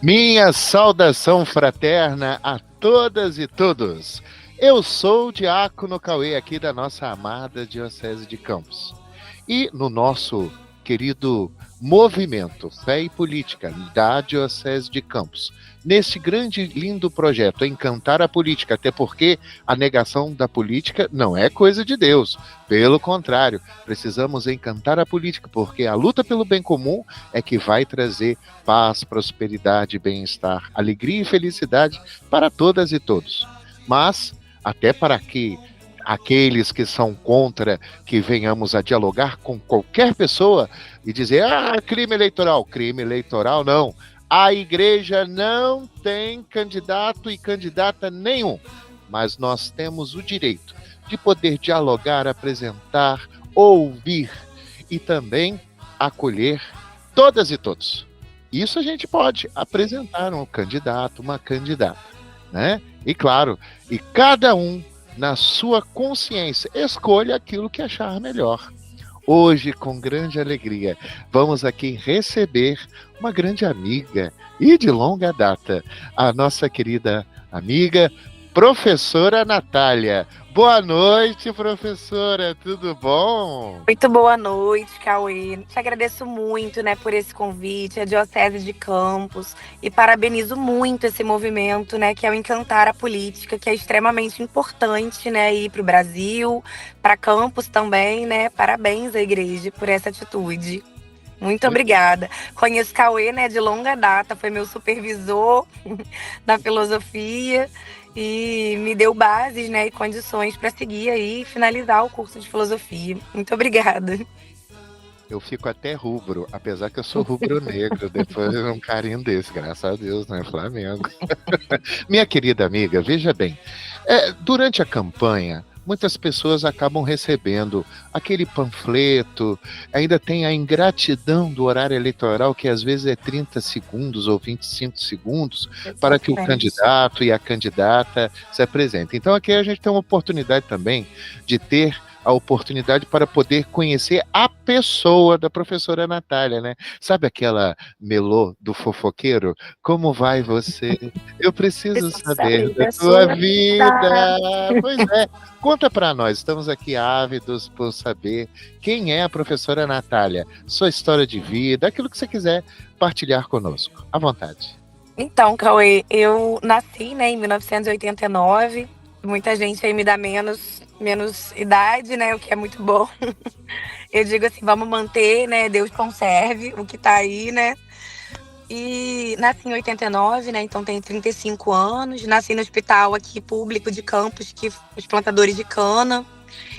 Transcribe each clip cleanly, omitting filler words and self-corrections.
Minha saudação fraterna a todas e todos. Eu sou o Diácono Cauê, aqui da nossa amada Diocese de Campos. E no nosso querido movimento Fé e Política da Diocese de Campos, neste grande e lindo projeto Encantar a Política, até porque a negação da política não é coisa de Deus. Pelo contrário, precisamos encantar a política, porque a luta pelo bem comum é que vai trazer paz, prosperidade, bem-estar, alegria e felicidade para todas e todos. Mas, até para que aqueles que são contra que venhamos a dialogar com qualquer pessoa e dizer, crime eleitoral não. A igreja não tem candidato e candidata nenhum, mas nós temos o direito de poder dialogar, apresentar, ouvir e também acolher todas e todos. Isso a gente pode apresentar um candidato, uma candidata, né? E claro, e cada um na sua consciência, escolha aquilo que achar melhor. Hoje, com grande alegria, vamos aqui receber uma grande amiga e de longa data, a nossa querida amiga, professora Natália. Boa noite, professora, tudo bom? Muito boa noite, Cauê. Te agradeço muito, por esse convite, a Diocese de Campos, e parabenizo muito esse movimento, que é o Encantar a Política, que é extremamente importante, aí para o Brasil, para Campos também, Parabéns à igreja por essa atitude. Muito obrigada. Conheço Cauê, de longa data, foi meu supervisor na filosofia e me deu bases, e condições para seguir aí e finalizar o curso de filosofia. Muito obrigada. Eu fico até rubro, apesar que eu sou rubro-negro, depois de um carinho desse, graças a Deus, né, Flamengo. Minha querida amiga, veja bem, durante a campanha, muitas pessoas acabam recebendo aquele panfleto, ainda tem a ingratidão do horário eleitoral, que às vezes é 30 segundos ou 25 segundos, para que o candidato e a candidata se apresentem. Então aqui a gente tem uma oportunidade também de ter a oportunidade para poder conhecer a pessoa da professora Natália, né? Sabe aquela melô do fofoqueiro? Como vai você? Eu preciso saber da tua vida. Pois é, conta para nós, estamos aqui ávidos por saber quem é a professora Natália, sua história de vida, aquilo que você quiser partilhar conosco. À vontade. Então, Cauê, eu nasci, em 1989. Muita gente aí me dá menos idade, o que é muito bom. Eu digo assim, vamos manter, Deus conserve o que tá aí, E nasci em 89, então tenho 35 anos. Nasci no hospital aqui público de Campos, que os plantadores de cana.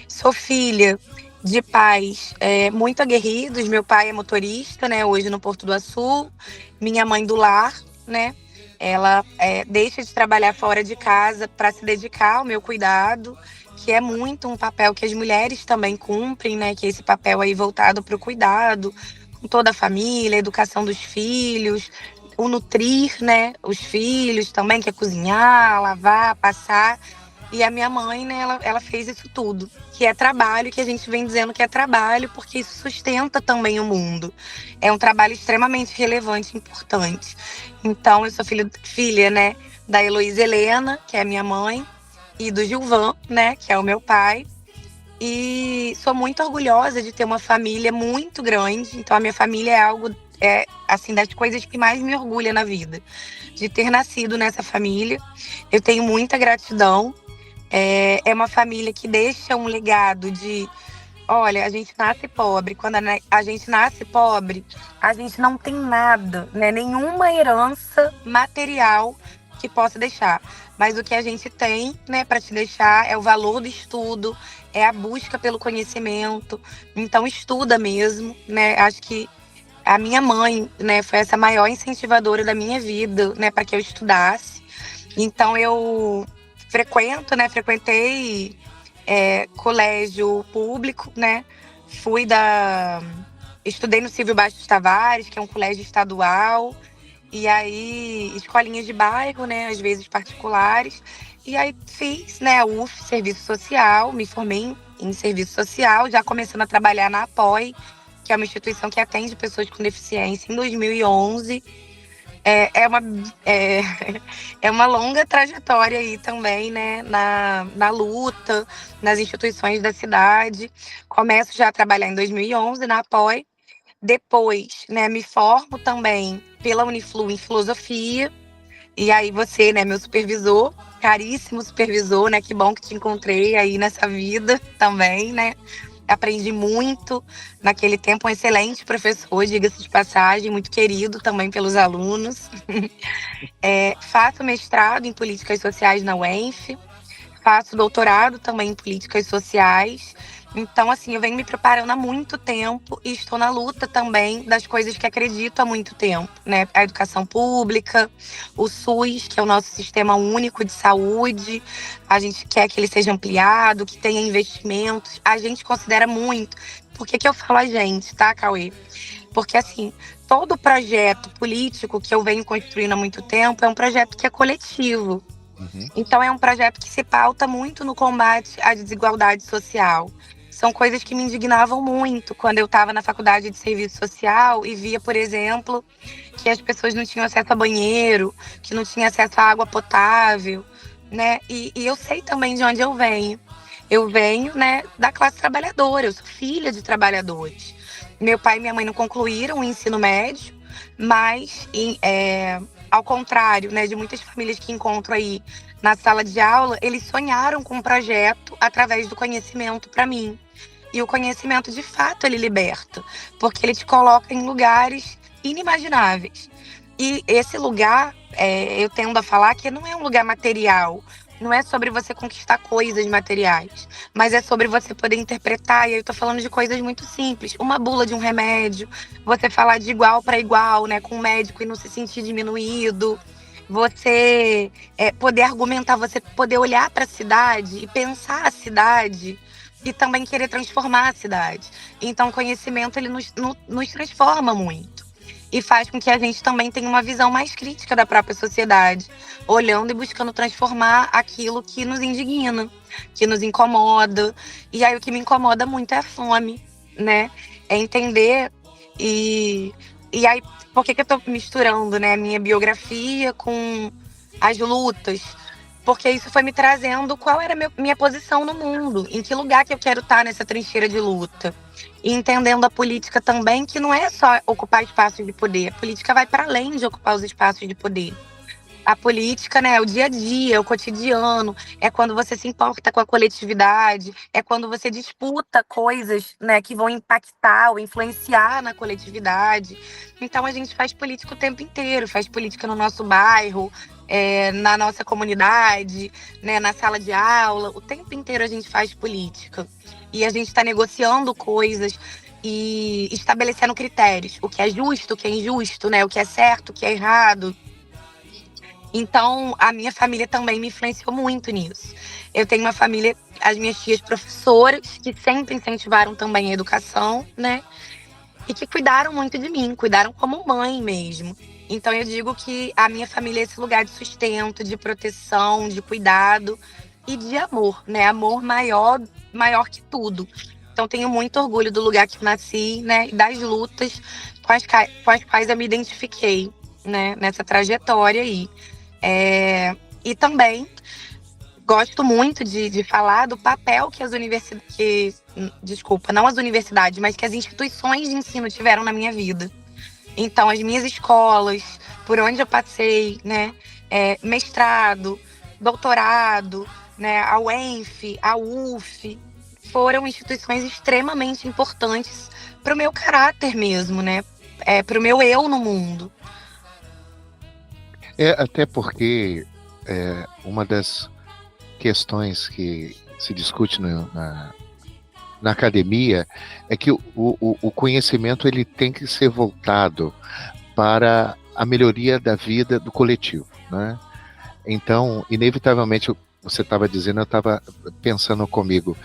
Sou filha de pais muito aguerridos. Meu pai é motorista, hoje no Porto do Açu. Minha mãe do lar, Ela deixa de trabalhar fora de casa para se dedicar ao meu cuidado, que é muito um papel que as mulheres também cumprem, que é esse papel aí voltado para o cuidado com toda a família, a educação dos filhos, o nutrir, os filhos também, que é cozinhar, lavar, passar. E a minha mãe, ela fez isso tudo, que é trabalho, que a gente vem dizendo que é trabalho, porque isso sustenta também o mundo. É um trabalho extremamente relevante e importante. Então, eu sou filha, da Heloísa Helena, que é a minha mãe, e do Gilvan, que é o meu pai. E sou muito orgulhosa de ter uma família muito grande. Então, a minha família é algo, assim, das coisas que mais me orgulha na vida. De ter nascido nessa família. Eu tenho muita gratidão. É uma família que deixa um legado de... Olha, a gente nasce pobre. Quando a gente nasce pobre, a gente não tem nada, nenhuma herança material que possa deixar. Mas o que a gente tem, para te deixar é o valor do estudo, é a busca pelo conhecimento. Então, estuda mesmo, Acho que a minha mãe, foi essa maior incentivadora da minha vida, para que eu estudasse. Então, eu frequentei colégio público, Estudei no Silvio Bastos Tavares, que é um colégio estadual, e aí escolinhas de bairro, às vezes particulares, e aí fiz, a UF, Serviço Social, me formei em Serviço Social, já começando a trabalhar na APOI, que é uma instituição que atende pessoas com deficiência, em 2011. é uma, é, é uma longa trajetória aí também, né, na luta, nas instituições da cidade. Começo já a trabalhar em 2011 na Apoio. Depois, né, me formo também pela Uniflu em filosofia. E aí você, né, meu supervisor, caríssimo supervisor, né, que bom que te encontrei aí nessa vida também, né. Aprendi muito naquele tempo, um excelente professor, diga-se de passagem, muito querido também pelos alunos. Faço mestrado em políticas sociais na UENF, faço doutorado também em políticas sociais. Então, assim, eu venho me preparando há muito tempo e estou na luta também das coisas que acredito há muito tempo, né? A educação pública, o SUS, que é o nosso sistema único de saúde. A gente quer que ele seja ampliado, que tenha investimentos. A gente considera muito. Por que que eu falo a gente, tá, Cauê? Porque, assim, todo projeto político que eu venho construindo há muito tempo é um projeto que é coletivo. Uhum. Então, é um projeto que se pauta muito no combate à desigualdade social. São coisas que me indignavam muito quando eu estava na faculdade de serviço social e via, por exemplo, que as pessoas não tinham acesso a banheiro, que não tinham acesso a água potável, né? E eu sei também de onde eu venho. Eu venho, né, da classe trabalhadora, eu sou filha de trabalhadores. Meu pai e minha mãe não concluíram o ensino médio, mas ao contrário, né, de muitas famílias que encontro aí na sala de aula, eles sonharam com um projeto através do conhecimento para mim. E o conhecimento, de fato, ele liberta, porque ele te coloca em lugares inimagináveis. E esse lugar, eu tendo a falar que não é um lugar material, não é sobre você conquistar coisas materiais, mas é sobre você poder interpretar. E aí eu tô falando de coisas muito simples. Uma bula de um remédio, você falar de igual para igual, né, com o médico e não se sentir diminuído. Você poder argumentar, você poder olhar para a cidade e pensar a cidade e também querer transformar a cidade. Então, o conhecimento ele nos transforma muito e faz com que a gente também tenha uma visão mais crítica da própria sociedade, olhando e buscando transformar aquilo que nos indigna, que nos incomoda. E aí o que me incomoda muito é a fome, né? É entender e aí por que eu tô misturando, né, a minha biografia com as lutas? Porque isso foi me trazendo qual era a minha posição no mundo, em que lugar que eu quero estar nessa trincheira de luta. E entendendo a política também, que não é só ocupar espaços de poder, a política vai para além de ocupar os espaços de poder. A política, né, é o dia a dia, é o cotidiano, é quando você se importa com a coletividade, é quando você disputa coisas, né, que vão impactar ou influenciar na coletividade. Então a gente faz política o tempo inteiro, faz política no nosso bairro, na nossa comunidade, né, na sala de aula, o tempo inteiro a gente faz política. E a gente está negociando coisas e estabelecendo critérios, o que é justo, o que é injusto, né, o que é certo, o que é errado. Então, a minha família também me influenciou muito nisso. Eu tenho uma família, as minhas tias professoras, que sempre incentivaram também a educação, né? E que cuidaram muito de mim, cuidaram como mãe mesmo. Então, eu digo que a minha família é esse lugar de sustento, de proteção, de cuidado e de amor, né? Amor maior que tudo. Então, tenho muito orgulho do lugar que eu nasci, né? E das lutas com as quais eu me identifiquei, né? Nessa trajetória aí. E também gosto muito de falar do papel que as universidades, desculpa, não as universidades, mas que as instituições de ensino tiveram na minha vida. Então, as minhas escolas, por onde eu passei, né, mestrado, doutorado, né, a UENF, a UF, foram instituições extremamente importantes para o meu caráter mesmo, né, para o meu eu no mundo. Até porque uma das questões que se discute na academia é que o conhecimento ele tem que ser voltado para a melhoria da vida do coletivo, né? Então, inevitavelmente, você estava dizendo, eu estava pensando comigo,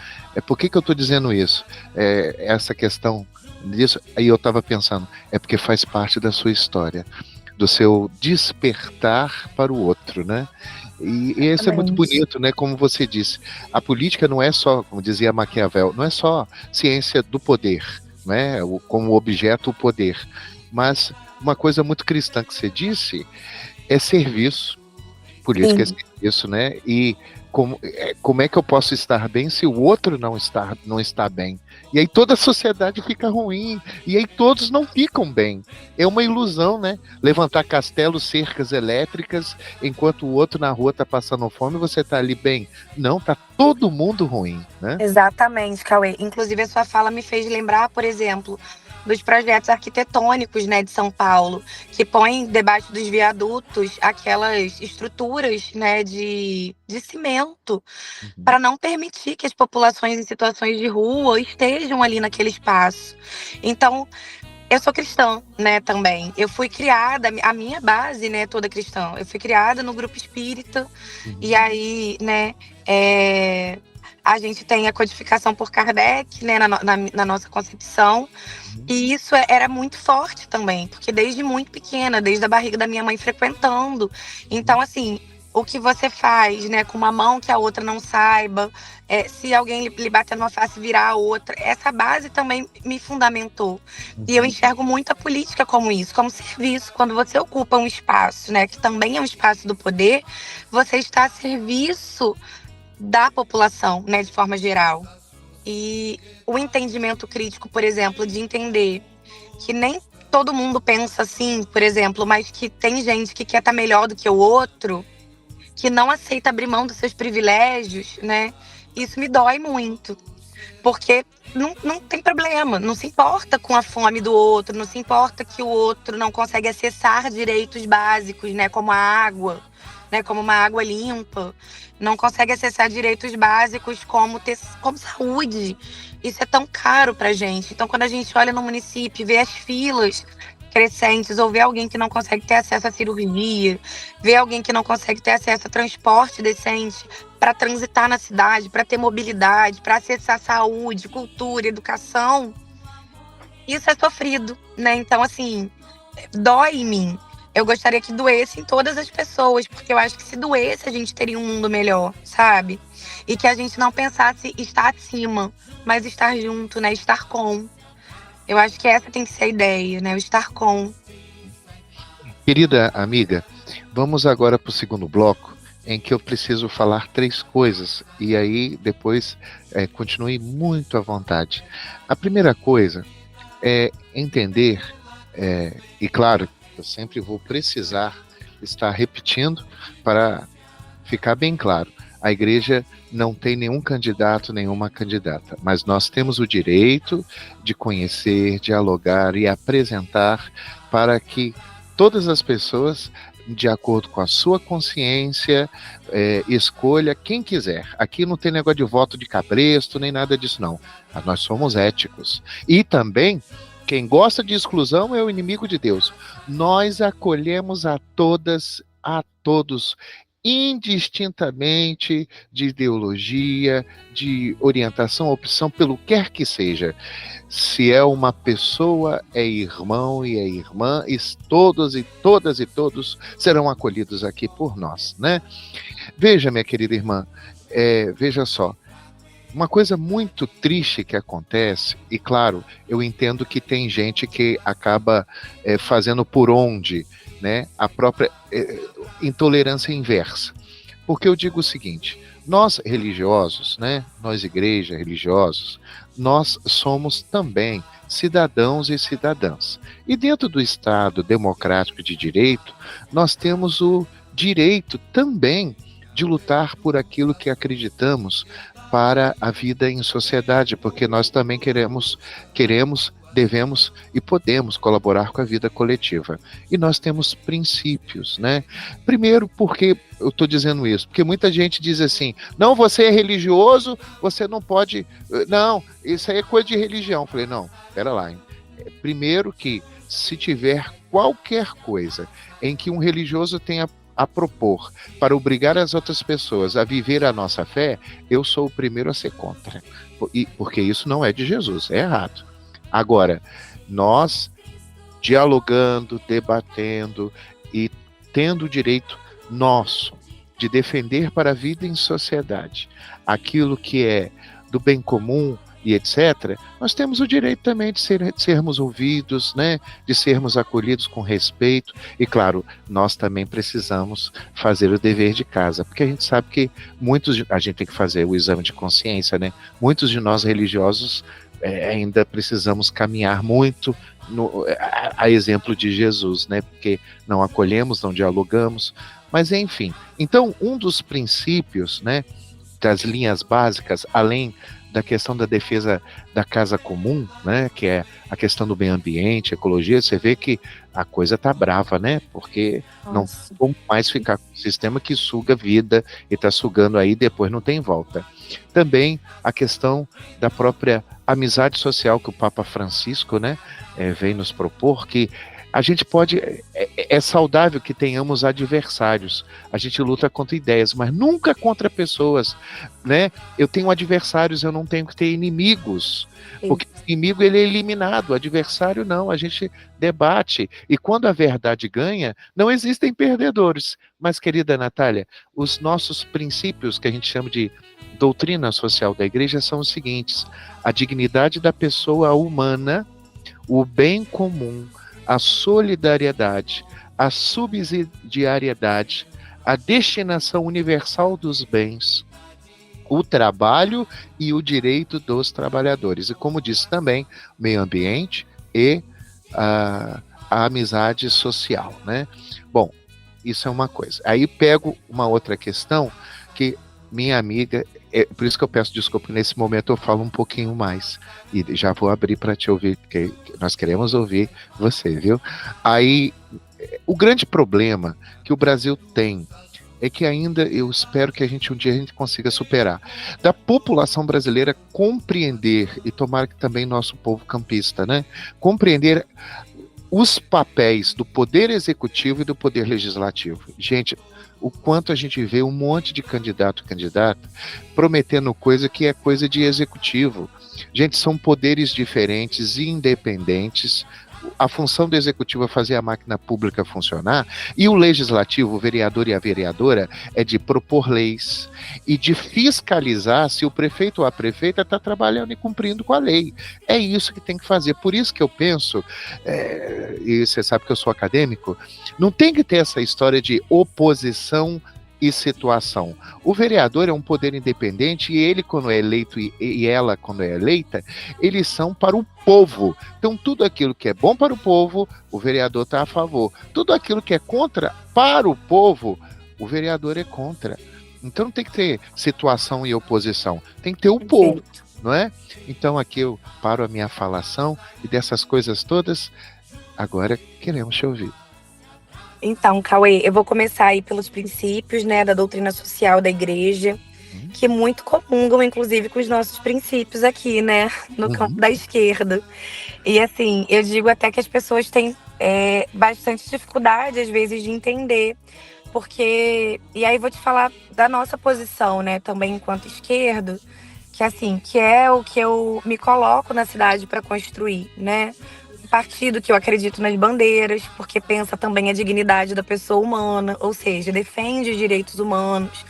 por que eu estou dizendo isso? Essa questão disso, aí eu estava pensando, é porque faz parte da sua história, do seu despertar para o outro, né? E isso é muito bonito, né? Como você disse, a política não é só, como dizia Maquiavel, não é só ciência do poder, né? Como objeto o poder, mas uma coisa muito cristã que você disse é serviço. Política é Sim. serviço, né? E como é que eu posso estar bem se o outro não está bem? E aí toda a sociedade fica ruim, e aí todos não ficam bem. É uma ilusão, né? Levantar castelos, cercas elétricas, enquanto o outro na rua tá passando fome, você tá ali bem. Não, tá todo mundo ruim, né? Exatamente, Cauê. Inclusive, a sua fala me fez lembrar, por exemplo, dos projetos arquitetônicos, né, de São Paulo, que põem debaixo dos viadutos aquelas estruturas, né, de cimento, Uhum. para não permitir que as populações em situações de rua estejam ali naquele espaço. Então, eu sou cristã, né, também. Eu fui criada, a minha base, né, toda cristã. Eu fui criada no grupo espírita, e Uhum. aí, né, a gente tem a codificação por Kardec, né, na nossa concepção. Uhum. E isso era muito forte também, porque desde muito pequena, desde a barriga da minha mãe frequentando. Então, assim, o que você faz, né, com uma mão que a outra não saiba, se alguém lhe bater numa face virar a outra, essa base também me fundamentou. E eu Uhum. enxergo muito a política como isso, como serviço. Quando você ocupa um espaço, né, que também é um espaço do poder, você está a serviço da população, né, de forma geral. E o entendimento crítico, por exemplo, de entender que nem todo mundo pensa assim, por exemplo, mas que tem gente que quer estar melhor do que o outro, que não aceita abrir mão dos seus privilégios, né? Isso me dói muito, porque não tem problema, não se importa com a fome do outro, não se importa que o outro não consegue acessar direitos básicos, né, como a água, né, como uma água limpa, não consegue acessar direitos básicos como saúde. Isso é tão caro pra gente. Então, quando a gente olha no município e vê as filas crescentes, ou vê alguém que não consegue ter acesso à cirurgia, vê alguém que não consegue ter acesso a transporte decente para transitar na cidade, para ter mobilidade, para acessar saúde, cultura, educação, isso é sofrido, né? Então, assim, dói em mim. Eu gostaria que doesse em todas as pessoas, porque eu acho que se doesse, a gente teria um mundo melhor, sabe? E que a gente não pensasse estar acima, mas estar junto, né? Estar com. Eu acho que essa tem que ser a ideia, né? O estar com. Querida amiga, vamos agora para o segundo bloco, em que eu preciso falar 3 coisas, e aí depois continue muito à vontade. A primeira coisa é entender, e claro, eu sempre vou precisar estar repetindo para ficar bem claro. A igreja não tem nenhum candidato, nenhuma candidata, mas nós temos o direito de conhecer, dialogar e apresentar para que todas as pessoas, de acordo com a sua consciência, escolha quem quiser. Aqui não tem negócio de voto de cabresto, nem nada disso, não. Nós somos éticos. E também, quem gosta de exclusão é o inimigo de Deus. Nós acolhemos a todas, a todos, indistintamente de ideologia, de orientação, opção, pelo quer que seja. Se é uma pessoa, é irmão e é irmã, e todos e todas e todos serão acolhidos aqui por nós, né? Veja, minha querida irmã, veja só, uma coisa muito triste que acontece, e claro, eu entendo que tem gente que acaba fazendo por onde, né, a própria intolerância inversa. Porque eu digo o seguinte, nós religiosos, né, nós igreja, religiosos, nós somos também cidadãos e cidadãs. E dentro do Estado democrático de direito, nós temos o direito também de lutar por aquilo que acreditamos para a vida em sociedade, porque nós também queremos, devemos e podemos colaborar com a vida coletiva. E nós temos princípios, né? Primeiro, porque eu estou dizendo isso? Porque muita gente diz assim, não, você é religioso, você não pode... Não, isso aí é coisa de religião. Eu falei, não, pera lá. Hein? Primeiro que, se tiver qualquer coisa em que um religioso tenha a propor para obrigar as outras pessoas a viver a nossa fé, eu sou o primeiro a ser contra. Porque isso não é de Jesus, é errado. Agora, nós dialogando, debatendo e tendo o direito nosso de defender para a vida em sociedade aquilo que é do bem comum, e etc., nós temos o direito também de sermos ouvidos, né, de sermos acolhidos com respeito, e claro, nós também precisamos fazer o dever de casa, porque a gente sabe que a gente tem que fazer o exame de consciência, né, muitos de nós religiosos ainda precisamos caminhar muito a exemplo de Jesus, né, porque não acolhemos, não dialogamos, mas enfim. Então, um dos princípios, né, das linhas básicas, além da questão da defesa da casa comum, né, que é a questão do meio ambiente, ecologia, você vê que a coisa tá brava, né, porque não vamos mais ficar com um sistema que suga vida e está sugando aí, depois não tem volta. Também a questão da própria amizade social que o Papa Francisco, né, vem nos propor, que a gente pode, é saudável que tenhamos adversários, a gente luta contra ideias, mas nunca contra pessoas, né? Eu tenho adversários, eu não tenho que ter inimigos, porque o inimigo ele é eliminado, o adversário não, a gente debate, e quando a verdade ganha, não existem perdedores. Mas, querida Natália, os nossos princípios, que a gente chama de doutrina social da igreja, são os seguintes: a dignidade da pessoa humana, o bem comum, a solidariedade, a subsidiariedade, a destinação universal dos bens, o trabalho e o direito dos trabalhadores. E como disse também, meio ambiente e a amizade social, né? Bom, isso é uma coisa. Aí pego uma outra questão que minha amiga, por isso que eu peço desculpa, nesse momento eu falo um pouquinho mais, e já vou abrir para te ouvir, porque nós queremos ouvir você, viu? Aí, o grande problema que o Brasil tem é que ainda, eu espero que um dia a gente consiga superar, da população brasileira compreender, e tomara que também nosso povo campista, né, compreender os papéis do poder executivo e do poder legislativo. Gente, o quanto a gente vê um monte de candidato prometendo coisa que é coisa de executivo. Gente, são poderes diferentes e independentes. A função do executivo é fazer a máquina pública funcionar, e o legislativo, o vereador e a vereadora, é de propor leis e de fiscalizar se o prefeito ou a prefeita está trabalhando e cumprindo com a lei. É isso que tem que fazer. Por isso que eu penso, e você sabe que eu sou acadêmico, não tem que ter essa história de oposição e situação. O vereador é um poder independente, e ele, quando é eleito, e ela, quando é eleita, eles são para o povo. Então, tudo aquilo que é bom para o povo, o vereador está a favor. Tudo aquilo que é contra para o povo, o vereador é contra. Então, não tem que ter situação e oposição, tem que ter o povo, não é? Então, aqui eu paro a minha falação, e dessas coisas todas, agora queremos te ouvir. Então, Cauê, eu vou começar aí pelos princípios, né, da doutrina social da igreja, que muito comungam, inclusive, com os nossos princípios aqui, né, no campo da esquerda. E, assim, eu digo até que as pessoas têm bastante dificuldade, às vezes, de entender, porque... E aí vou te falar da nossa posição, né, também enquanto esquerdo, que, assim, que é o que eu me coloco na cidade para construir, né? Partido que eu acredito nas bandeiras, porque pensa também a dignidade da pessoa humana, ou seja, defende os direitos humanos.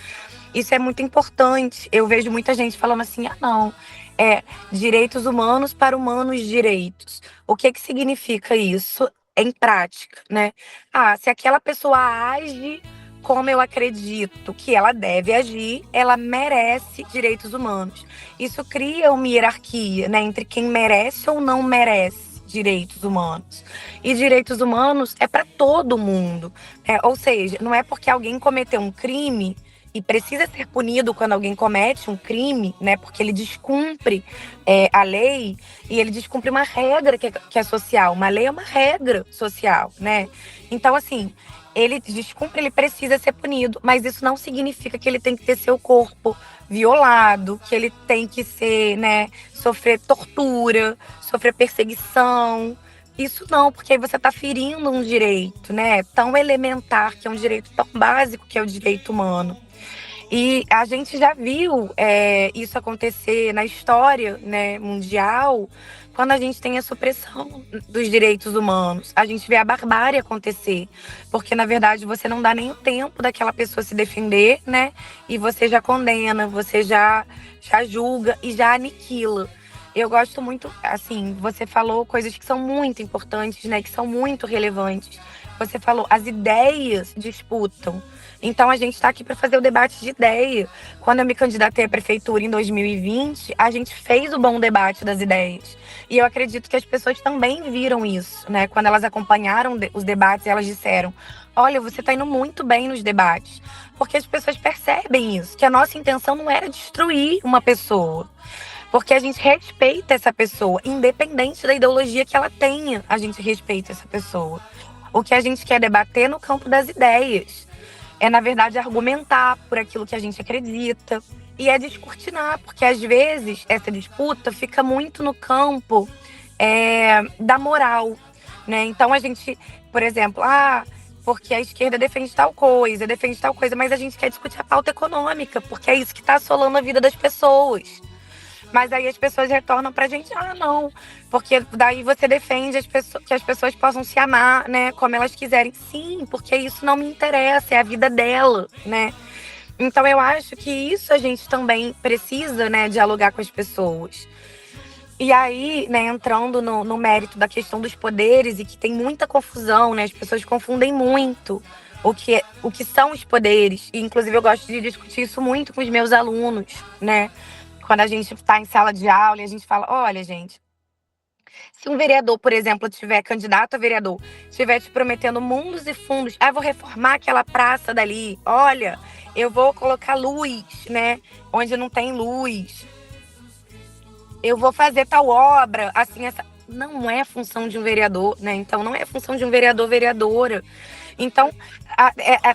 Isso é muito importante. Eu vejo muita gente falando assim, não, direitos humanos para humanos direitos. O que significa isso em prática, né? Se aquela pessoa age como eu acredito que ela deve agir, ela merece direitos humanos. Isso cria uma hierarquia, né, entre quem merece ou não merece direitos humanos. E direitos humanos é para todo mundo. Ou seja, não é porque alguém cometeu um crime e precisa ser punido quando alguém comete um crime, né? Porque ele descumpre a lei, e ele descumpre uma regra que é social. Uma lei é uma regra social, né? Então, assim, ele descumpre, ele precisa ser punido, mas isso não significa que ele tem que ter seu corpo violado, que ele tem que ser, né, sofrer tortura, sofrer perseguição. Isso não, porque aí você está ferindo um direito, né, tão elementar, que é um direito tão básico, que é o direito humano. E a gente já viu isso acontecer na história, né, mundial, quando a gente tem a supressão dos direitos humanos. A gente vê a barbárie acontecer, porque, na verdade, você não dá nem o tempo daquela pessoa se defender, né? E você já condena, você já julga e já aniquila. Eu gosto muito, assim, você falou coisas que são muito importantes, né? Que são muito relevantes. Você falou, as ideias disputam. Então a gente está aqui para fazer o debate de ideia. Quando eu me candidatei à prefeitura em 2020, a gente fez o bom debate das ideias. E eu acredito que as pessoas também viram isso, né? Quando elas acompanharam os debates, elas disseram: olha, você está indo muito bem nos debates. Porque as pessoas percebem isso, que a nossa intenção não era destruir uma pessoa. Porque a gente respeita essa pessoa, independente da ideologia que ela tenha, a gente respeita essa pessoa. O que a gente quer debater no campo das ideias é, na verdade, argumentar por aquilo que a gente acredita e é descortinar, porque às vezes essa disputa fica muito no campo da moral, né? Então a gente, por exemplo, porque a esquerda defende tal coisa, mas a gente quer discutir a pauta econômica, porque é isso que está assolando a vida das pessoas. Mas aí as pessoas retornam pra gente, não, porque daí você defende que as pessoas possam se amar, né, como elas quiserem. Sim, porque isso não me interessa, é a vida dela, né? Então eu acho que isso a gente também precisa, né, dialogar com as pessoas. E aí, né, entrando no mérito da questão dos poderes, e que tem muita confusão, né, as pessoas confundem muito o que são os poderes. E, inclusive, eu gosto de discutir isso muito com os meus alunos, né? Quando a gente está em sala de aula e a gente fala, olha, gente, se um vereador, por exemplo, tiver candidato a vereador, estiver te prometendo mundos e fundos, vou reformar aquela praça dali, olha, eu vou colocar luz, né, onde não tem luz, eu vou fazer tal obra, assim, essa não é função de um vereador, né? Então não é função de um vereador, vereadora. Então,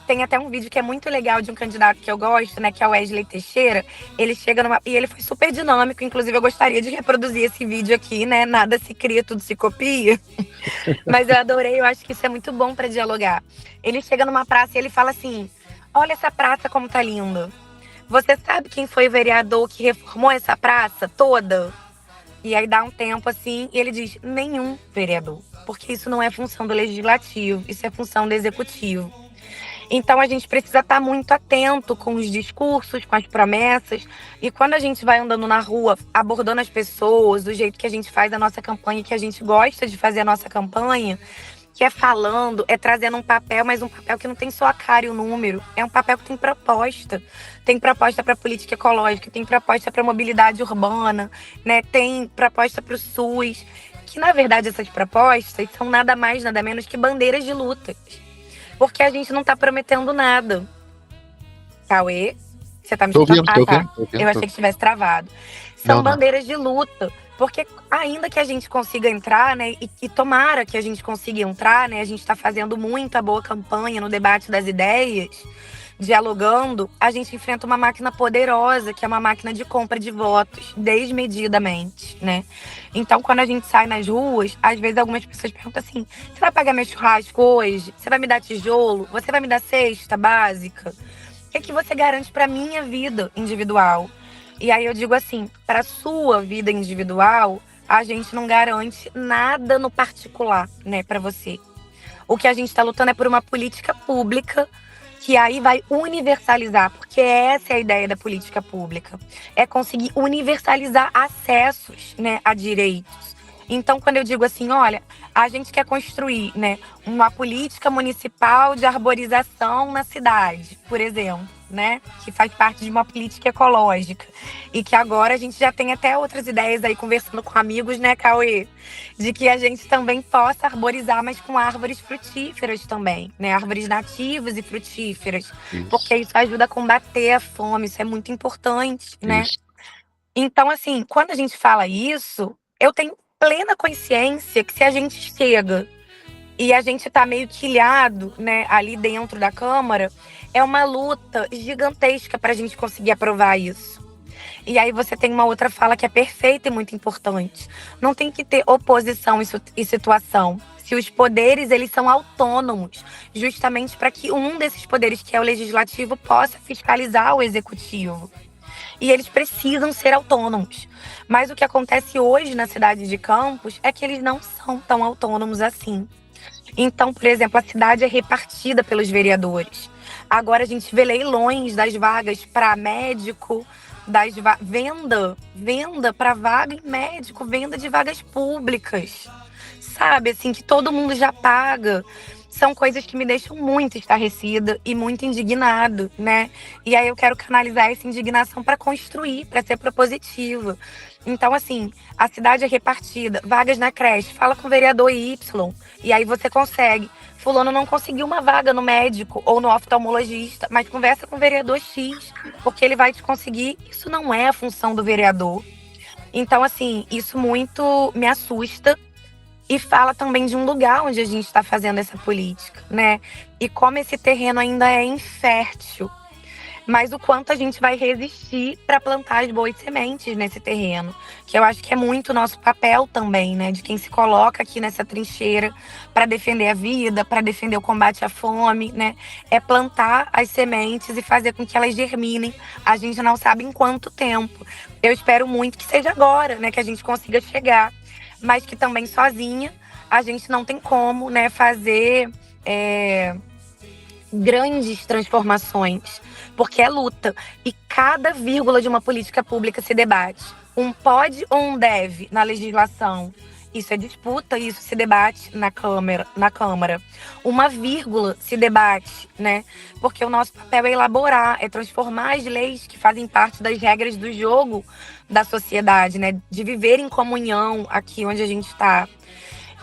tem até um vídeo que é muito legal de um candidato que eu gosto, né? Que é o Wesley Teixeira. Ele chega e ele foi super dinâmico. Inclusive, eu gostaria de reproduzir esse vídeo aqui, né? Nada se cria, tudo se copia. Mas eu adorei, eu acho que isso é muito bom para dialogar. Ele chega numa praça e ele fala assim: olha essa praça como tá linda. Você sabe quem foi o vereador que reformou essa praça toda? E aí dá um tempo assim e ele diz: nenhum vereador. Porque isso não é função do legislativo, isso é função do executivo. Então a gente precisa estar muito atento com os discursos, com as promessas. E quando a gente vai andando na rua, abordando as pessoas, do jeito que a gente faz a nossa campanha, que a gente gosta de fazer a nossa campanha, que é falando, é trazendo um papel, mas um papel que não tem só a cara e o número. É um papel que tem proposta. Tem proposta para política ecológica, tem proposta para mobilidade urbana, né? Tem proposta para o SUS. Que, na verdade, essas propostas são nada mais, nada menos que bandeiras de luta. Porque a gente não está prometendo nada. Cauê, você tá me Tô escutando? ouvindo, tô Tá. ouvindo. Eu achei que estivesse travado. São Não. bandeiras de luta. Porque ainda que a gente consiga entrar, né, e tomara que a gente consiga entrar, né, a gente está fazendo muita boa campanha no debate das ideias, dialogando, a gente enfrenta uma máquina poderosa, que é uma máquina de compra de votos, desmedidamente, né? Então, quando a gente sai nas ruas, às vezes algumas pessoas perguntam assim: você vai pagar meu churrasco hoje? Você vai me dar tijolo? Você vai me dar cesta básica? O que você garante para minha vida individual? E aí eu digo assim, para sua vida individual, a gente não garante nada no particular, né, para você. O que a gente está lutando é por uma política pública que aí vai universalizar, porque essa é a ideia da política pública, é conseguir universalizar acessos, né, a direitos. Então, quando eu digo assim, olha, a gente quer construir, né, uma política municipal de arborização na cidade, por exemplo, né, que faz parte de uma política ecológica. E que agora a gente já tem até outras ideias aí, conversando com amigos, né, Cauê? De que a gente também possa arborizar, mas com árvores frutíferas também, né? Árvores nativas e frutíferas. Isso. Porque isso ajuda a combater a fome, isso é muito importante, né? Isso. Então, assim, quando a gente fala isso, eu tenho plena consciência que se a gente chega e a gente tá meio quilhado, né, ali dentro da Câmara, é uma luta gigantesca para a gente conseguir aprovar isso. E aí você tem uma outra fala que é perfeita e muito importante. Não tem que ter oposição e situação. Se os poderes, eles são autônomos, justamente para que um desses poderes, que é o legislativo, possa fiscalizar o executivo. E eles precisam ser autônomos. Mas o que acontece hoje na cidade de Campos é que eles não são tão autônomos assim. Então, por exemplo, a cidade é repartida pelos vereadores. Agora a gente vê leilões das vagas para médico, venda para vaga em médico, venda de vagas públicas, sabe? Assim, que todo mundo já paga. São coisas que me deixam muito estarrecida e muito indignado, né? E aí eu quero canalizar essa indignação para construir, para ser propositiva. Então, assim, a cidade é repartida, vagas na creche, fala com o vereador Y, e aí você consegue. Fulano não conseguiu uma vaga no médico ou no oftalmologista, mas conversa com o vereador X, porque ele vai te conseguir. Isso não é a função do vereador. Então, assim, isso muito me assusta e fala também de um lugar onde a gente está fazendo essa política, né? E como esse terreno ainda é infértil, mas o quanto a gente vai resistir para plantar as boas sementes nesse terreno, que eu acho que é muito nosso papel também, né, de quem se coloca aqui nessa trincheira para defender a vida, para defender o combate à fome, né, é plantar as sementes e fazer com que elas germinem. A gente não sabe em quanto tempo. Eu espero muito que seja agora, né, que a gente consiga chegar, mas que também sozinha a gente não tem como, né, fazer grandes transformações, porque é luta. E cada vírgula de uma política pública se debate. Um pode ou um deve na legislação. Isso é disputa, isso se debate na Câmara. Uma vírgula se debate, né? Porque o nosso papel é elaborar, é transformar as leis que fazem parte das regras do jogo da sociedade, né? De viver em comunhão aqui onde a gente está.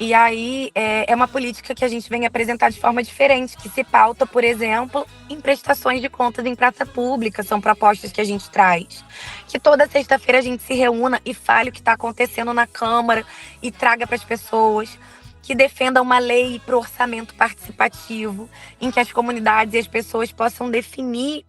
E aí é uma política que a gente vem apresentar de forma diferente, que se pauta, por exemplo, em prestações de contas em praça pública. São propostas que a gente traz. Que toda sexta-feira a gente se reúna e fale o que está acontecendo na Câmara e traga para as pessoas. Que defenda uma lei para o orçamento participativo, em que as comunidades e as pessoas possam definir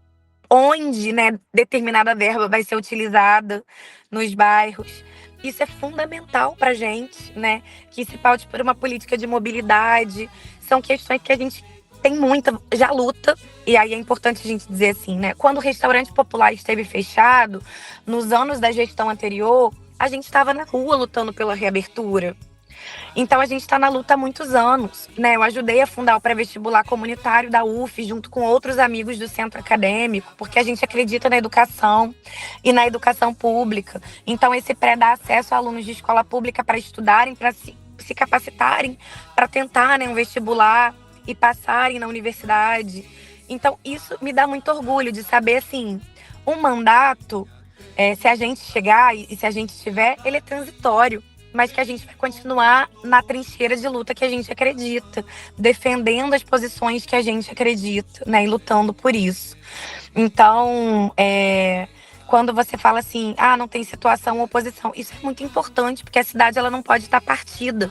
onde, né, determinada verba vai ser utilizada nos bairros. Isso é fundamental para a gente, né? Que se paute por uma política de mobilidade. São questões que a gente tem muita, já luta. E aí é importante a gente dizer assim, né? Quando o restaurante popular esteve fechado, nos anos da gestão anterior, a gente estava na rua lutando pela reabertura. Então a gente está na luta há muitos anos, né? Eu ajudei a fundar o pré-vestibular comunitário da UF, junto com outros amigos do centro acadêmico, porque a gente acredita na educação e na educação pública. Então esse pré dá acesso a alunos de escola pública para estudarem, para se capacitarem, para tentar, né, um vestibular e passarem na universidade. Então isso me dá muito orgulho de saber, assim, um mandato, se a gente chegar e se a gente tiver, ele é transitório, mas que a gente vai continuar na trincheira de luta que a gente acredita, defendendo as posições que a gente acredita, né, e lutando por isso. Então, quando você fala assim, não tem situação ou oposição, isso é muito importante, porque a cidade ela não pode estar partida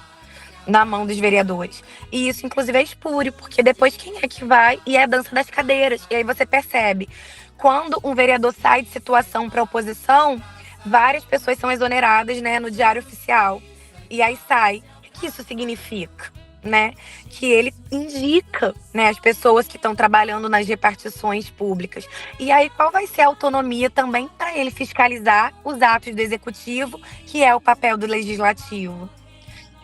na mão dos vereadores. E isso, inclusive, é espúrio, porque depois quem é que vai? E é a dança das cadeiras. E aí você percebe, quando um vereador sai de situação para oposição, várias pessoas são exoneradas, né, no Diário Oficial. E aí sai. O que isso significa? Né? Que ele indica, né, as pessoas que estão trabalhando nas repartições públicas. E aí qual vai ser a autonomia também para ele fiscalizar os atos do executivo, que é o papel do legislativo?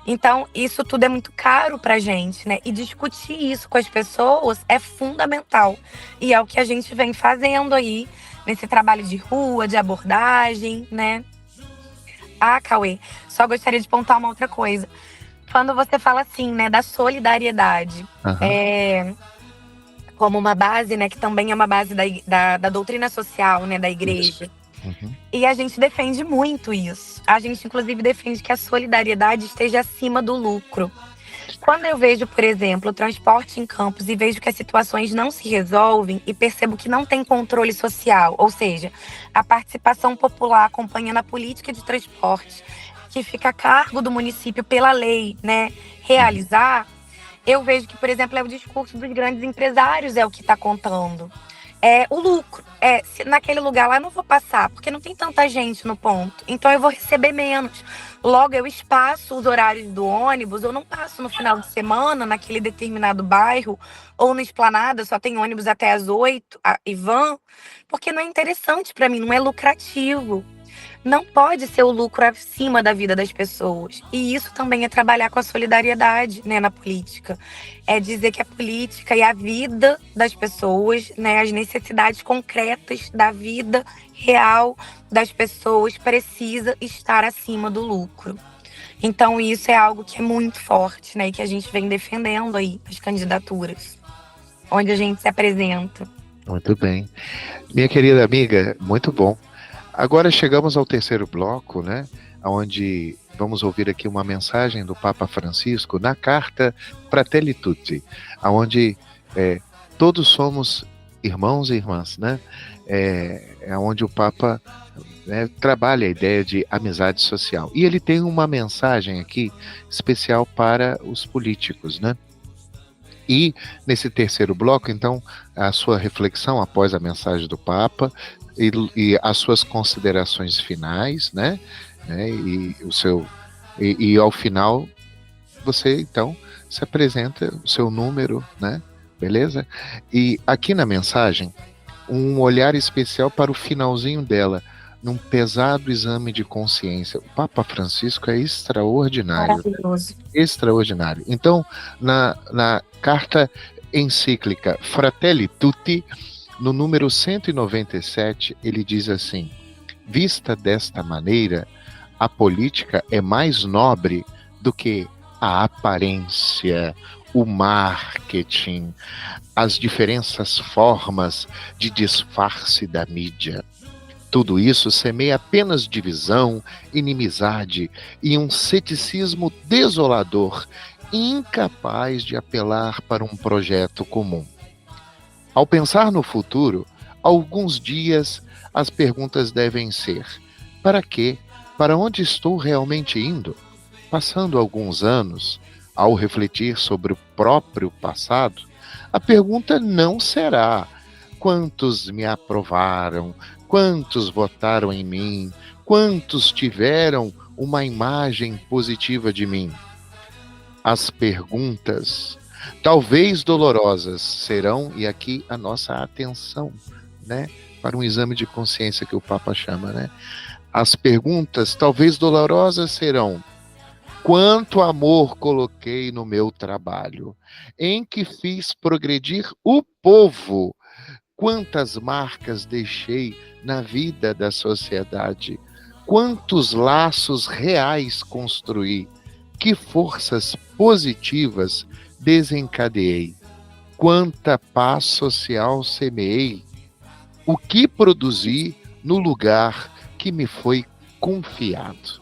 Então, isso tudo é muito caro para a gente, né? E discutir isso com as pessoas é fundamental. E é o que a gente vem fazendo aí, nesse trabalho de rua, de abordagem, né? Cauê, só gostaria de pontuar uma outra coisa. Quando você fala assim, né, da solidariedade, como uma base, né, que também é uma base da doutrina social, né, da igreja. Uhum. E a gente defende muito isso. A gente, inclusive, defende que a solidariedade esteja acima do lucro. Quando eu vejo, por exemplo, o transporte em campos e vejo que as situações não se resolvem e percebo que não tem controle social, ou seja, a participação popular acompanhando a política de transporte, que fica a cargo do município pela lei, né, realizar, eu vejo que, por exemplo, é o discurso dos grandes empresários é o que está contando. É o lucro. Se naquele lugar lá eu não vou passar, porque não tem tanta gente no ponto. Então eu vou receber menos. Logo, eu espaço os horários do ônibus, eu não passo no final de semana naquele determinado bairro, ou na Esplanada, só tem ônibus até às 8 e van, porque não é interessante para mim, não é lucrativo. não pode ser o lucro acima da vida das pessoas. E isso também é trabalhar com a solidariedade, né, na política. É dizer que a política e a vida das pessoas, né, as necessidades concretas da vida real das pessoas precisa estar acima do lucro. Então isso é algo que é muito forte, né, e que a gente vem defendendo aí as candidaturas, onde a gente se apresenta. Muito bem. Minha querida amiga, muito bom. Agora chegamos ao terceiro bloco, né? Onde vamos ouvir aqui uma mensagem do Papa Francisco na carta Fratelli Tutti, onde todos somos irmãos e irmãs, né? É onde o Papa trabalha a ideia de amizade social. E ele tem uma mensagem aqui especial para os políticos, né? E nesse terceiro bloco, então, a sua reflexão após a mensagem do Papa e as suas considerações finais, né? E ao final você então se apresenta o seu número, né? Beleza? E aqui na mensagem um olhar especial para o finalzinho dela, num pesado exame de consciência. O Papa Francisco é extraordinário. Maravilhoso. Extraordinário. Então, na carta encíclica Fratelli Tutti, no número 197, ele diz assim: vista desta maneira, a política é mais nobre do que a aparência, o marketing, as diferentes formas de disfarce da mídia. Tudo isso semeia apenas divisão, inimizade e um ceticismo desolador, incapaz de apelar para um projeto comum. Ao pensar no futuro, alguns dias as perguntas devem ser: para quê? Para onde estou realmente indo? Passando alguns anos, ao refletir sobre o próprio passado, a pergunta não será: quantos me aprovaram? Quantos votaram em mim? Quantos tiveram uma imagem positiva de mim? As perguntas, talvez dolorosas, serão, e aqui a nossa atenção, né, para um exame de consciência que o Papa chama, né? As perguntas, talvez dolorosas, serão: quanto amor coloquei no meu trabalho? Em que fiz progredir o povo? Quantas marcas deixei na vida da sociedade? Quantos laços reais construí? Que forças positivas desencadeei? Quanta paz social semeei? O que produzi no lugar que me foi confiado?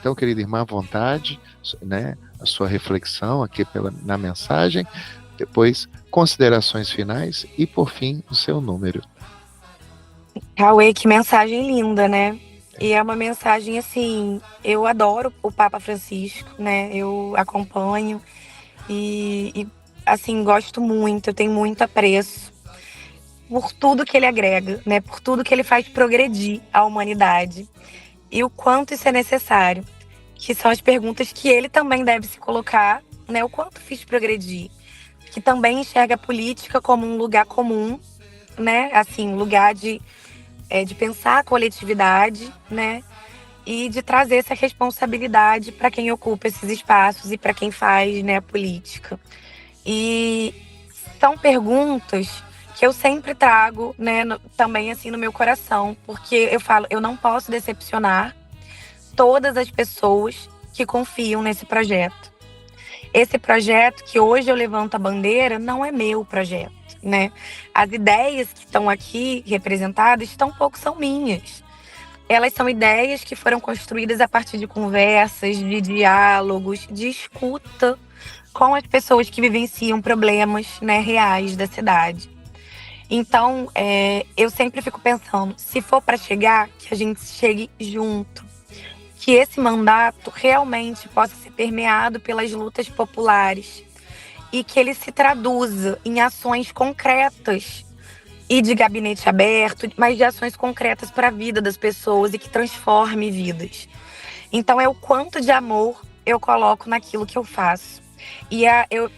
Então, querida irmã, à vontade, né, a sua reflexão aqui na mensagem, depois considerações finais e, por fim, o seu número. Cauê, que mensagem linda, né? E é uma mensagem, assim, eu adoro o Papa Francisco, né? Eu acompanho e assim, gosto muito, eu tenho muito apreço por tudo que ele agrega, né? Por tudo que ele faz progredir a humanidade e o quanto isso é necessário, que são as perguntas que ele também deve se colocar, né? O quanto fiz progredir, que também enxerga a política como um lugar comum, né? Assim, um lugar de pensar a coletividade, né? E de trazer essa responsabilidade para quem ocupa esses espaços e para quem faz, né, a política. E são perguntas que eu sempre trago, né, também assim no meu coração, porque eu falo, eu não posso decepcionar todas as pessoas que confiam nesse projeto. Esse projeto que hoje eu levanto a bandeira não é meu projeto, né? As ideias que estão aqui representadas tampouco são minhas. Elas são ideias que foram construídas a partir de conversas, de diálogos, de escuta com as pessoas que vivenciam problemas, né, reais da cidade. Então, eu sempre fico pensando, se for para chegar, que a gente chegue junto. Que esse mandato realmente possa ser permeado pelas lutas populares e que ele se traduza em ações concretas e de gabinete aberto, mas de ações concretas para a vida das pessoas e que transforme vidas. Então é o quanto de amor eu coloco naquilo que eu faço. E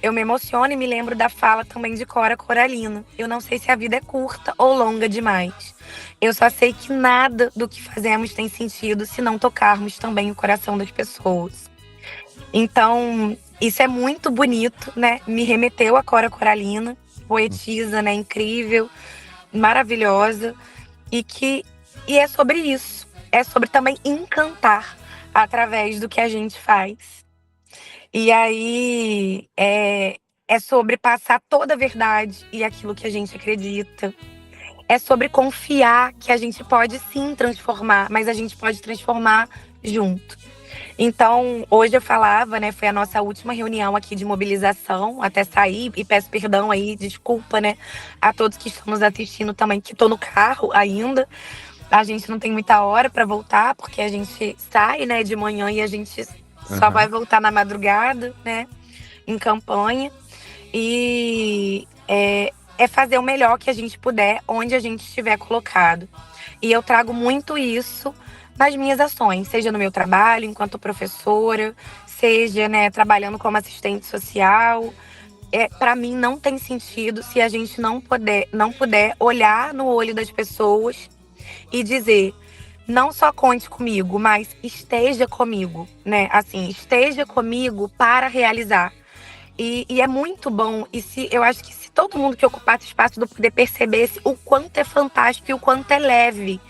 eu me emociono e me lembro da fala também de Cora Coralina. Eu não sei se a vida é curta ou longa demais. Eu só sei que nada do que fazemos tem sentido se não tocarmos também o coração das pessoas. Então, isso é muito bonito, né? Me remeteu a Cora Coralina, poetisa, né? Incrível, maravilhosa. E é sobre isso. É sobre também encantar através do que a gente faz. E aí é sobre passar toda a verdade e aquilo que a gente acredita. É sobre confiar que a gente pode sim transformar, mas a gente pode transformar junto. Então, hoje eu falava, né? Foi a nossa última reunião aqui de mobilização, até sair, e peço perdão aí, desculpa, né? A todos que estão nos assistindo também, que estou no carro ainda. A gente não tem muita hora para voltar, porque a gente sai, né, de manhã e a gente só vai voltar na madrugada, né? Em campanha. E é fazer o melhor que a gente puder, onde a gente estiver colocado. E eu trago muito isso nas minhas ações, seja no meu trabalho, enquanto professora, seja, né, trabalhando como assistente social. Para mim, não tem sentido se a gente não puder olhar no olho das pessoas e dizer: não só conte comigo, mas esteja comigo, né? Assim, esteja comigo para realizar. E é muito bom. Eu acho que se todo mundo que ocupar esse espaço do poder percebesse o quanto é fantástico e o quanto é leve,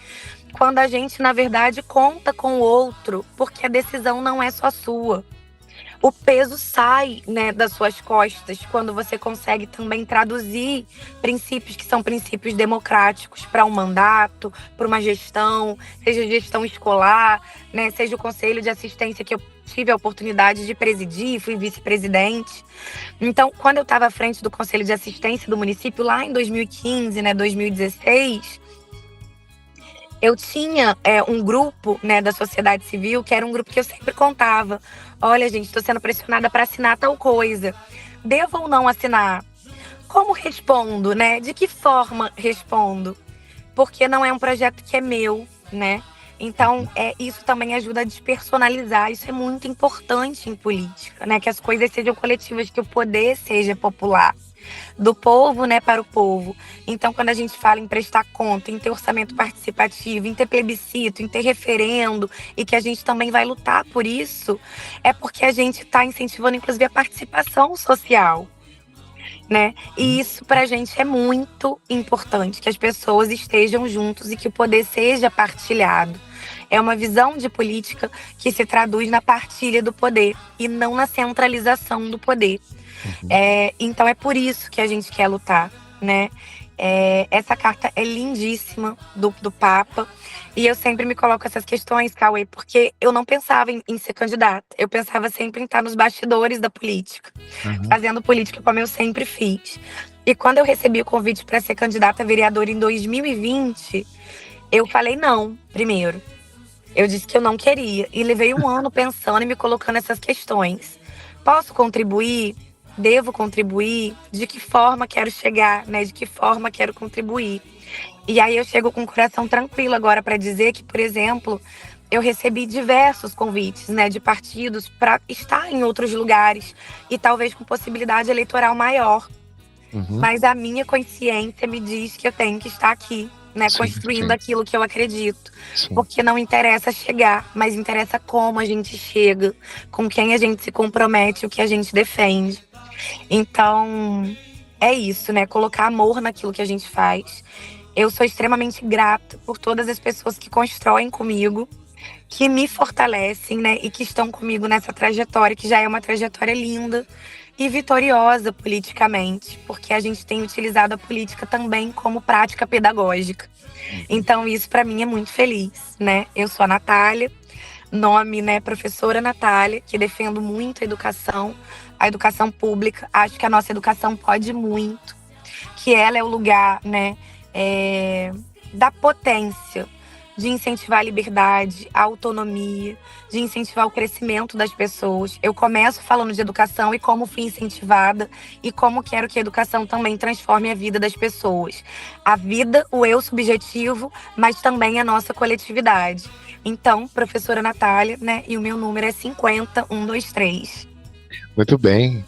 quando a gente, na verdade, conta com o outro, porque a decisão não é só sua. O peso sai, né, das suas costas quando você consegue também traduzir princípios que são princípios democráticos para um mandato, para uma gestão, seja gestão escolar, né, seja o conselho de assistência que eu tive a oportunidade de presidir, fui vice-presidente. Então, quando eu estava à frente do conselho de assistência do município, lá em 2015, né, 2016, eu tinha um grupo, né, da sociedade civil, que era um grupo que eu sempre contava: olha, gente, estou sendo pressionada para assinar tal coisa. Devo ou não assinar? Como respondo, né? De que forma respondo? Porque não é um projeto que é meu, né? Então, isso também ajuda a despersonalizar. Isso é muito importante em política, né? Que as coisas sejam coletivas, que o poder seja popular. Do povo, né, para o povo. Então, quando a gente fala em prestar conta, em ter orçamento participativo, em ter plebiscito, em ter referendo, e que a gente também vai lutar por isso, é porque a gente está incentivando, inclusive, a participação social, né? E isso para a gente é muito importante, que as pessoas estejam juntos e que o poder seja partilhado. É uma visão de política que se traduz na partilha do poder e não na centralização do poder. Então é por isso que a gente quer lutar, né? Essa carta é lindíssima do Papa. E eu sempre me coloco essas questões, Cauê, porque eu não pensava em ser candidata. Eu pensava sempre em estar nos bastidores da política, fazendo política como eu sempre fiz. E quando eu recebi o convite para ser candidata a vereadora em 2020, eu falei não, primeiro. Eu disse que eu não queria. E levei um ano pensando e me colocando essas questões. Posso contribuir? Devo contribuir? De que forma quero chegar, né? De que forma quero contribuir? E aí eu chego com o coração tranquilo agora para dizer que, por exemplo, eu recebi diversos convites, né, de partidos para estar em outros lugares e talvez com possibilidade eleitoral maior. Mas a minha consciência me diz que eu tenho que estar aqui, né, construindo aquilo que eu acredito. Porque não interessa chegar, mas interessa como a gente chega, com quem a gente se compromete, o que a gente defende. Então, é isso, né? Colocar amor naquilo que a gente faz. Eu sou extremamente grata por todas as pessoas que constroem comigo, que me fortalecem, né? E que estão comigo nessa trajetória, que já é uma trajetória linda e vitoriosa politicamente, porque a gente tem utilizado a política também como prática pedagógica. Então, isso para mim é muito feliz, né? Eu sou a Natália, nome, né, professora Natália, que defendo muito a educação pública. Acho que a nossa educação pode muito, que ela é o lugar, né, da potência de incentivar a liberdade, a autonomia, de incentivar o crescimento das pessoas. Eu começo falando de educação e como fui incentivada e como quero que a educação também transforme a vida das pessoas. A vida, o eu subjetivo, mas também a nossa coletividade. Então, professora Natália, né, e o meu número é 50123. Muito bem,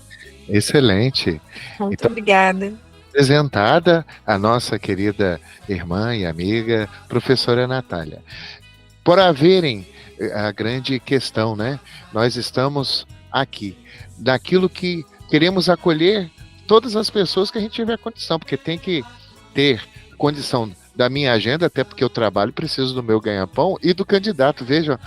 excelente. Muito obrigada. apresentada a nossa querida irmã e amiga, professora Natália. Por haverem a grande questão, né? Nós estamos aqui, daquilo que queremos acolher todas as pessoas que a gente tiver condição, porque tem que ter condição da minha agenda, até porque eu trabalho, preciso do meu ganha-pão e do candidato. Veja,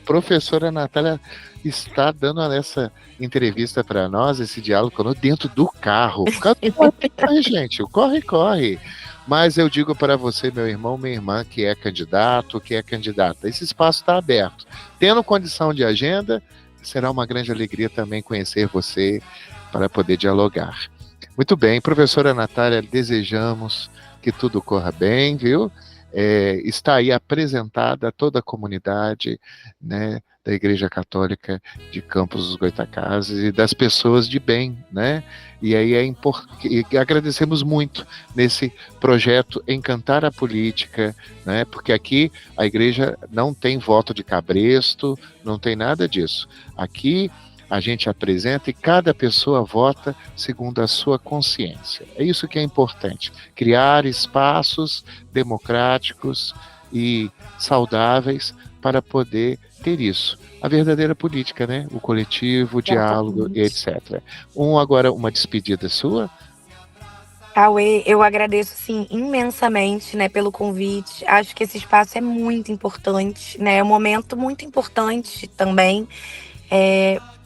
professora Natália está dando essa entrevista para nós, esse diálogo conosco, dentro do carro. Por causa do corre, gente, o corre. Mas eu digo para você, meu irmão, minha irmã, que é candidato, que é candidata, esse espaço está aberto. Tendo condição de agenda, será uma grande alegria também conhecer você para poder dialogar. Muito bem, professora Natália, desejamos que tudo corra bem, viu? Está aí apresentada a toda a comunidade, né, da Igreja Católica de Campos dos Goytacazes e das pessoas de bem, né? E aí e agradecemos muito nesse projeto Encantar a Política, né? Porque aqui a igreja não tem voto de cabresto, não tem nada disso. Aqui a gente apresenta e cada pessoa vota segundo a sua consciência. É isso que é importante, criar espaços democráticos e saudáveis para poder ter isso. A verdadeira política, né? O coletivo, o diálogo e etc. Agora, uma despedida sua? Cauê, eu agradeço, sim, imensamente, né, pelo convite. Acho que esse espaço é muito importante, né? É um momento muito importante também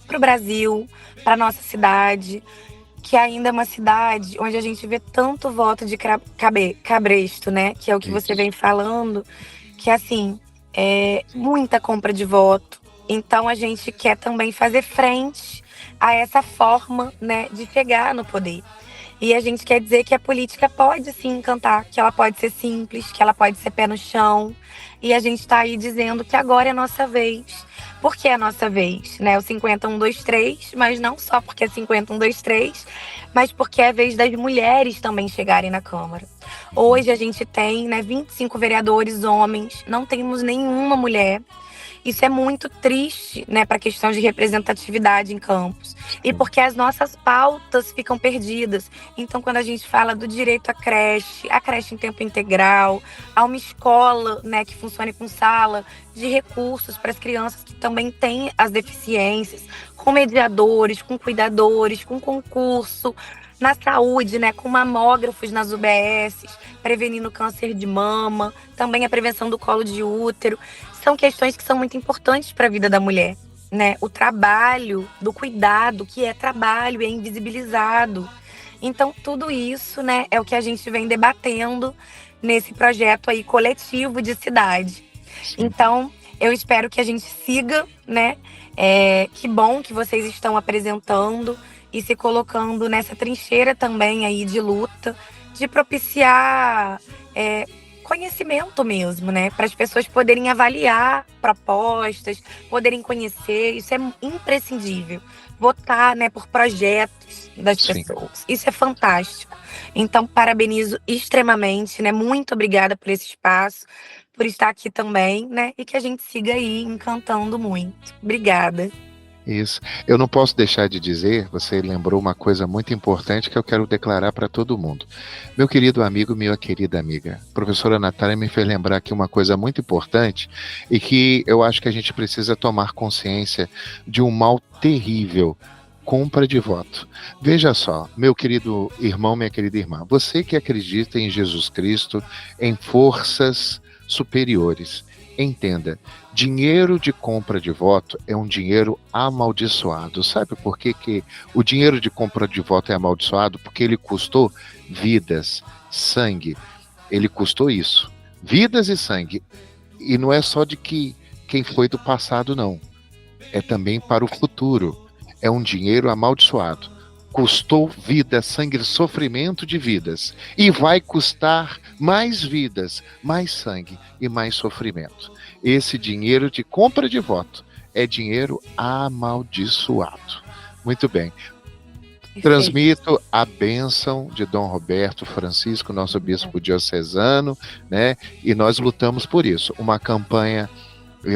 para o Brasil, para nossa cidade, que ainda é uma cidade onde a gente vê tanto voto de cabresto, né? Que é o que você vem falando, que assim, é muita compra de voto. Então a gente quer também fazer frente a essa forma, né, de chegar no poder. E a gente quer dizer que a política pode sim encantar, que ela pode ser simples, que ela pode ser pé no chão. E a gente está aí dizendo que agora é a nossa vez. Por que é a nossa vez? Né? O 50-1-2-3, mas não só porque é 50-1-2-3, mas porque é a vez das mulheres também chegarem na Câmara. Hoje a gente tem, né, 25 vereadores homens, não temos nenhuma mulher. Isso é muito triste, né, para a questão de representatividade em Campos. E porque as nossas pautas ficam perdidas. Então, quando a gente fala do direito à creche em tempo integral, a uma escola, né, que funcione com sala de recursos para as crianças que também têm as deficiências, com mediadores, com cuidadores, com concurso, na saúde, né, com mamógrafos nas UBSs, prevenindo câncer de mama, também a prevenção do colo de útero. São questões que são muito importantes para a vida da mulher, né? O trabalho, do cuidado, que é trabalho, é invisibilizado. Então, tudo isso, né, é o que a gente vem debatendo nesse projeto aí coletivo de cidade. Então, eu espero que a gente siga, né? Que bom que vocês estão apresentando e se colocando nessa trincheira também aí de luta, de propiciar conhecimento mesmo, né? Para as pessoas poderem avaliar propostas, poderem conhecer. Isso é imprescindível. Votar, né, por projetos das pessoas. Isso é fantástico. Então, parabenizo extremamente, né? Muito obrigada por esse espaço, por estar aqui também, né? E que a gente siga aí encantando muito. Obrigada. Isso. Eu não posso deixar de dizer, você lembrou uma coisa muito importante que eu quero declarar para todo mundo. Meu querido amigo, minha querida amiga, a professora Natália me fez lembrar aqui uma coisa muito importante e que eu acho que a gente precisa tomar consciência de um mal terrível: compra de voto. Veja só, meu querido irmão, minha querida irmã, você que acredita em Jesus Cristo, em forças superiores, entenda, dinheiro de compra de voto é um dinheiro amaldiçoado. Sabe por que o dinheiro de compra de voto é amaldiçoado? Porque ele custou vidas, sangue. Ele custou isso. Vidas e sangue. E não é só de quem foi do passado, não. É também para o futuro. É um dinheiro amaldiçoado. Custou vida, sangue, sofrimento de vidas. E vai custar mais vidas, mais sangue e mais sofrimento. Esse dinheiro de compra de voto é dinheiro amaldiçoado. Muito bem. Transmito a bênção de Dom Roberto Francisco, nosso bispo diocesano, né? E nós lutamos por isso. Uma campanha,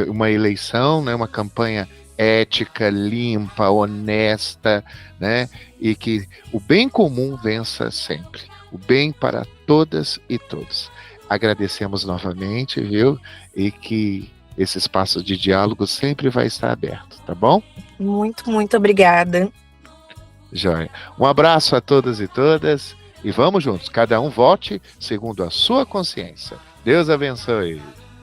uma eleição, né? Uma campanha ética, limpa, honesta, né? E que o bem comum vença sempre. o bem para todas e todos. Agradecemos novamente, viu? E que esse espaço de diálogo sempre vai estar aberto, tá bom? Muito, muito obrigada. Joia. Um abraço a todas e todas e vamos juntos. Cada um vote segundo a sua consciência. Deus abençoe.